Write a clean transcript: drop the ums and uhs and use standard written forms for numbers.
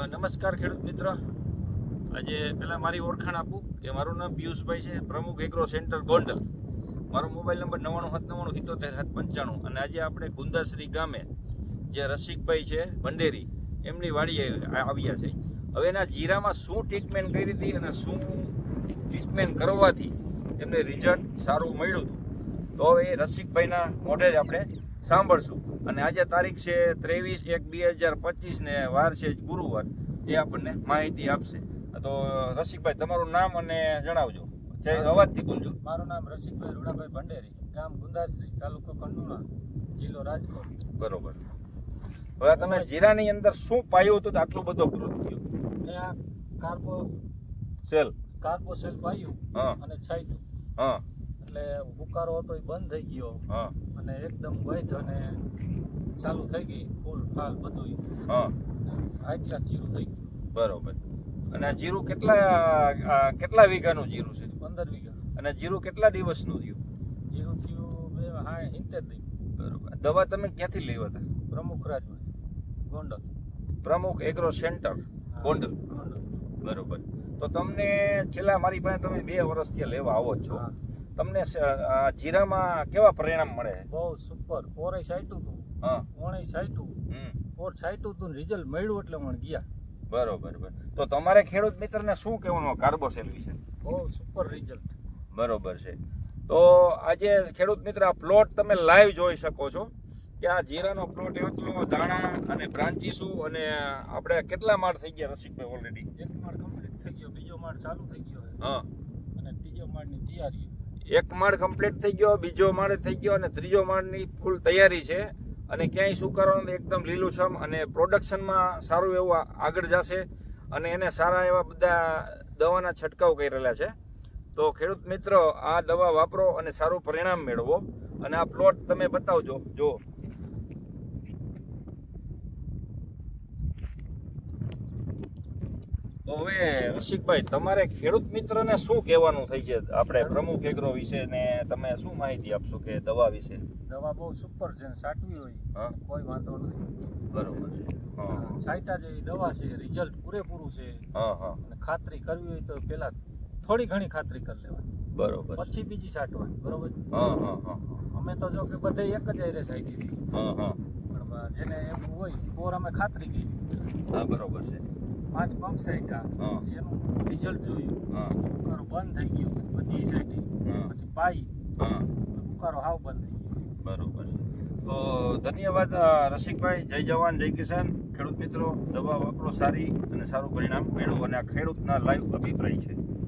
નમસ્કાર ખેડૂત મિત્ર. આજે પહેલાં મારી ઓળખાણ આપું કે મારું નામ પિયુષભાઈ છે, પ્રમુખ એગ્રો સેન્ટર ગોંડલ. મારો મોબાઈલ નંબર 9797977595. અને આજે આપણે ગુંદાશ્રી ગામે જે રસિકભાઈ છે ભંડેરી, એમની વાડીએ આવ્યા છે. હવે એના જીરામાં શું ટ્રીટમેન્ટ કરી હતી અને શું ટ્રીટમેન્ટ કરવાથી એમને રિઝલ્ટ સારું મળ્યું હતું, તો હવે એ રસિકભાઈના મોઢે જ આપણે સાંભળશું. અને આજે તારીખ છે 23/1/2025 ને વાર છે ગુરુવાર. એ આપણને માહિતી આપશે. તો રસિકભાઈ, તમારું નામ અને જણાવજો. અવાજથી બોલજો. મારું નામ રસિકભાઈ રૂડાભાઈ ભંડેરી, ગામ ગુંદાશ્રી, તાલુકો કંડુણા, જિલ્લો રાજકોટ. બરોબર. હવે તમે જીરાની અંદર શું પાયું હતું તો આટલો બધો ગ્રોથ થયો? મેં આ સેલ પાયું અને છાંટ્યું. હા, એટલે હુકારો હતો એ બંધ થઈ ગયો. હા, અને એકદમ વૈધ અને ચાલુ થઈ ગઈ, ફૂલ ફાલ બધું. હા, હાઈ ક્લાસ જીરું થઈ ગયું. બરોબર. અને આ જીરું કેટલા વીઘાનું જીરું છે? 15 વીઘા. અને જીરું કેટલા દિવસનું થયું? જીરું થયું 70 દી. બરોબર. દવા તમે ક્યાંથી લેવા હતા? પ્રમુખ રાજમાં, ગોંડલ. પ્રમુખ એગ્રો સેન્ટર ગોંડલ. બરોબર. તો તમને છેલ્લા મારી પાસે તમે 2 વર્ષથી લેવા આવો જ છો. તમને જીરામાં કેવા પરિણામ મળે? બહુ સુપર. પોરે છાંટ્યું હતું, હા, ઓણે છાંટ્યું, પોર છાંટ્યું હતું, રિઝલ્ટ મળ્યું એટલે મને ગયા. બરોબર. તો તમારે ખેડૂત મિત્રને શું કહેવાનું કાર્બોસેલ વિશે? બહુ સુપર રિઝલ્ટ. બરોબર છે. તો આજે ખેડૂત મિત્ર, આ પ્લોટ તમે લાઈવ જોઈ શકો છો કે આ જીરાનો પ્લોટ એટલો દાણા અને બ્રાન્ચીસું. અને આપણે કેટલા માળ થઈ ગયા રસિકભાઈ ઓલરેડી? 1 માળ કમ્પ્લીટ થઈ ગયો, બીજો માળ ચાલુ થઈ ગયો છે. હા, અને ત્રીજો માળની તૈયારી. 1 માળ કમ્પ્લીટ થઈ ગયો, બીજો માળ થઈ ગયો અને ત્રીજો માળની ફૂલ તૈયારી છે. અને ક્યાંય શું કરવાનું, એકદમ લીલુંછમ અને પ્રોડક્શનમાં સારું એવું આગળ જશે. અને એને સારા એવા બધા દવાના છંટકાવ કરેલા છે. તો ખેડૂત મિત્રો, આ દવા વાપરો અને સારું પરિણામ મેળવો. અને આ પ્લોટ તમે બતાવજો. જો તો હવે રસિકભાઈ, તમારે ખેડૂત મિત્રને શું કહેવાનું થઈ છે આપણે પ્રમુખ એગ્રો વિશે, ને તમે શું માહિતી આપશો કે દવા વિશે? દવા બહુ સુપર છે, સાટવી હોય કોઈ વાંધો નથી. બરોબર. સાઈટા જેવી દવા છે, રિઝલ્ટ પૂરેપૂરું છે. હા, હા. અને ખાતરી કરવી હોય તો પેલા થોડી ઘણી ખાતરી કરી લેવાની, બરોબર. પછી બીજી સાટવાની. બરોબર. હા, હા, હા. અમે તો જો કે બધે એક જ આયરે સાઈટી હતી. હા, હા. પણ જેને એવું હોય, પોર અમે ખાતરી કરી. હા, બરોબર છે. 5 પંપ સાઈટા, પછી એનું રિઝલ્ટ જોયું. હા, ઉકારો બંધ થઈ ગયો, પછી બધી સાઈટી, પછી પાઈ, હા, ઉકારો હાવ બંધ થઈ ગયો. બરોબર છે. તો ધન્યવાદ રસિકભાઈ. જય જવાન, જય કિસાન. ખેડૂત મિત્રો, દવા વાપરો સારી અને સારું પરિણામ મેળવો. અને આ ખેડૂતના લાઈવ અભિપ્રાય છે.